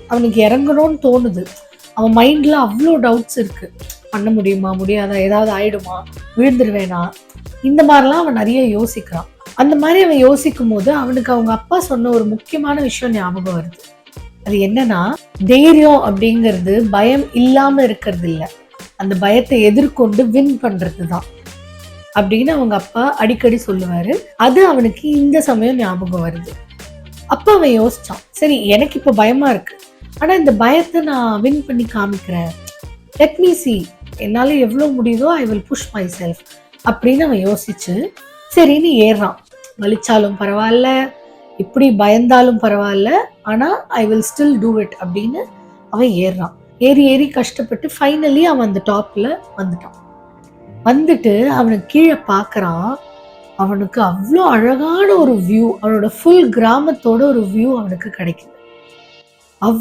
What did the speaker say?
அவனுக்கு இறங்கணும்னு தோணுது. அவன் மைண்ட்ல அவ்வளோ டவுட்ஸ் இருக்கு. பண்ண முடியுமா, முடியாதா, ஏதாவது ஆயிடுமா, விழுந்துருவேனா, இந்த மாதிரிலாம் அவன் நிறைய யோசிக்கிறான். அந்த மாதிரி அவன் யோசிக்கும் போது அவனுக்கு அவங்க அப்பா சொன்ன ஒரு முக்கியமான விஷயம் ஞாபகம் வருது. அது என்னன்னா, தைரியம் அப்படிங்கிறது பயம் இல்லாம இருக்கிறது இல்ல, அந்த பயத்தை எதிர்கொண்டு வின் பண்றது தான் அப்படின்னு அவங்க அப்பா அடிக்கடி சொல்லுவாரு. அது அவனுக்கு இந்த சமயம் ஞாபகம் வருது. அப்ப அவன் யோசிச்சான், சரி எனக்கு இப்ப பயமா இருக்கு, ஆனா இந்த பயத்தை நான் வின் பண்ணி காமிக்கிறேன். லெட் மீ சி, என்னால எவ்வளவு முடியுதோ I will push myself அப்படின்னு அவன் யோசிச்சு சரின்னு ஏறான். வலிச்சாலும் பரவாயில்ல, இப்படி பயந்தாலும் பரவாயில்ல, ஆனா I will still do it அப்படின்னு அவன் ஏறான். ஏறி ஏறி கஷ்டப்பட்டு ஃபைனலி அவன் அந்த டாப்ல வந்துட்டான். வந்துட்டு அவனுக்கு கீழே பார்க்கறான். அவனுக்கு அவ்வளோ அழகான ஒரு வியூ, அவனோட ஃபுல் கிராமத்தோட ஒரு வியூ அவனுக்கு கிடைக்குது.